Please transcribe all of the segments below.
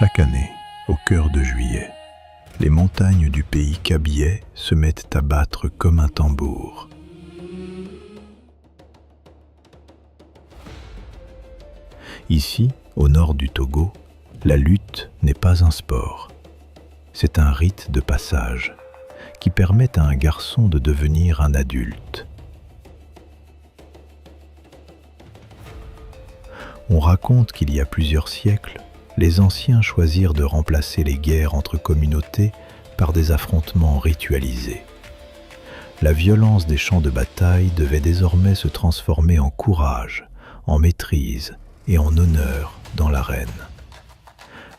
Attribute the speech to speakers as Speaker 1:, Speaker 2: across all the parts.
Speaker 1: Chaque année, au cœur de juillet, les montagnes du pays Kabyais se mettent à battre comme un tambour. Ici, au nord du Togo, la lutte n'est pas un sport. C'est un rite de passage qui permet à un garçon de devenir un adulte. On raconte qu'il y a plusieurs siècles, les anciens choisirent de remplacer les guerres entre communautés par des affrontements ritualisés. La violence des champs de bataille devait désormais se transformer en courage, en maîtrise et en honneur dans l'arène.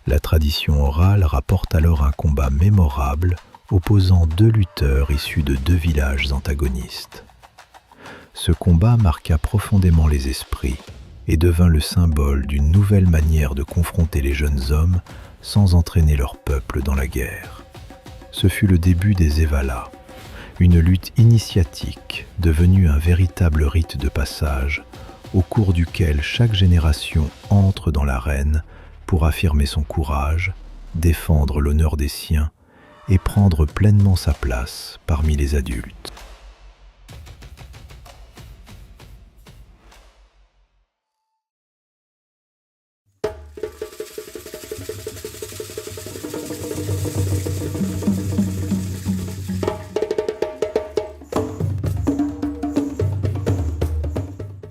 Speaker 1: La tradition orale rapporte alors un combat mémorable opposant deux lutteurs issus de deux villages antagonistes. Ce combat marqua profondément les esprits et devint le symbole d'une nouvelle manière de confronter les jeunes hommes sans entraîner leur peuple dans la guerre. Ce fut le début des Evala, une lutte initiatique devenue un véritable rite de passage au cours duquel chaque génération entre dans l'arène pour affirmer son courage, défendre l'honneur des siens et prendre pleinement sa place parmi les adultes.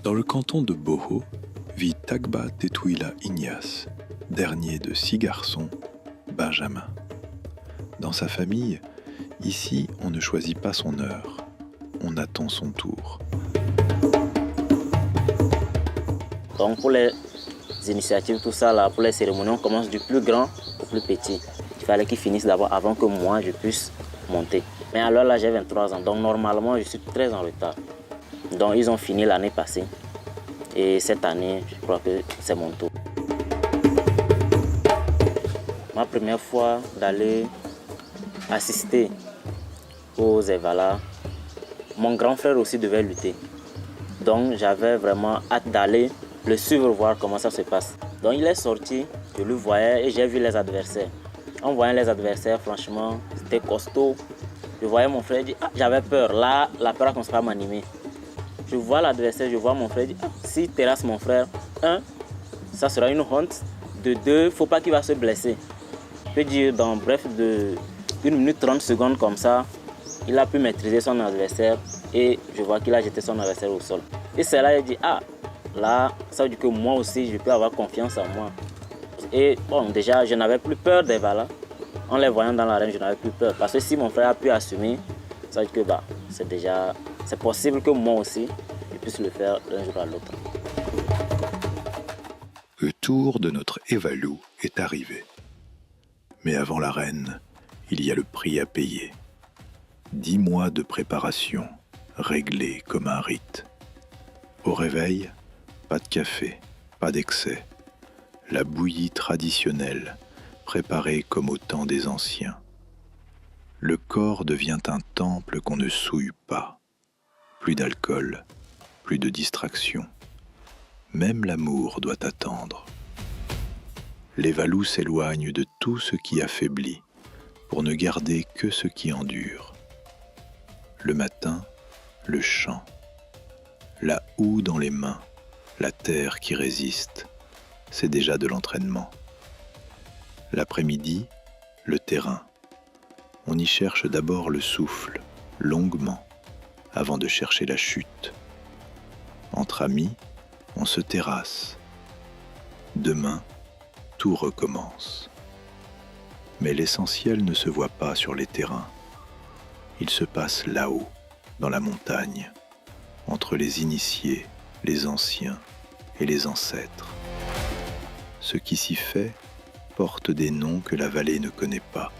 Speaker 1: Dans le canton de Boho vit Tagba Tetouila Ignace, dernier de 6 garçons, Benjamin. Dans sa famille, ici, on ne choisit pas son heure, on attend son tour.
Speaker 2: Donc pour les initiatives, tout ça là, pour les cérémonies, on commence du plus grand au plus petit. Il fallait qu'ils finissent d'abord avant que moi je puisse monter. Mais alors là, j'ai 23 ans, donc normalement je suis très en retard. Donc ils ont fini l'année passée. Et cette année, je crois que c'est mon tour. Ma première fois d'aller assister aux Evala, mon grand frère aussi devait lutter. Donc j'avais vraiment hâte d'aller le suivre, voir comment ça se passe. Donc il est sorti, je le voyais et j'ai vu les adversaires. En voyant les adversaires, franchement, c'était costaud. Je voyais mon frère, j'avais peur. Là, la peur a commencé à m'animer. Je vois l'adversaire, je vois mon frère, si terrasse mon frère, 1, ça sera une honte. De 2, il ne faut pas qu'il va se blesser. Je peux dire, dans bref, de 1 minute 30 secondes comme ça, il a pu maîtriser son adversaire et je vois qu'il a jeté son adversaire au sol. Et c'est là, il dit, là, ça veut dire que moi aussi, je peux avoir confiance en moi. Et bon, déjà, je n'avais plus peur des Vala. En les voyant dans l'arène, je n'avais plus peur. Parce que si mon frère a pu assumer, ça veut dire que c'est possible que moi aussi, je puisse le faire d'un jour à l'autre.
Speaker 1: Le tour de notre Evalou est arrivé. Mais avant l'arène, il y a le prix à payer. 10 mois de préparation, réglés comme un rite. Au réveil, pas de café, pas d'excès. La bouillie traditionnelle, préparée comme au temps des anciens. Le corps devient un temple qu'on ne souille pas. Plus d'alcool, plus de distraction. Même l'amour doit attendre. L'Evalou s'éloigne de tout ce qui affaiblit pour ne garder que ce qui endure. Le matin, le chant. La houe dans les mains, la terre qui résiste, c'est déjà de l'entraînement. L'après-midi, le terrain. On y cherche d'abord le souffle, longuement, avant de chercher la chute. Entre amis, on se terrasse. Demain, tout recommence. Mais l'essentiel ne se voit pas sur les terrains. Il se passe là-haut, dans la montagne, entre les initiés, les anciens et les ancêtres. Ce qui s'y fait porte des noms que la vallée ne connaît pas.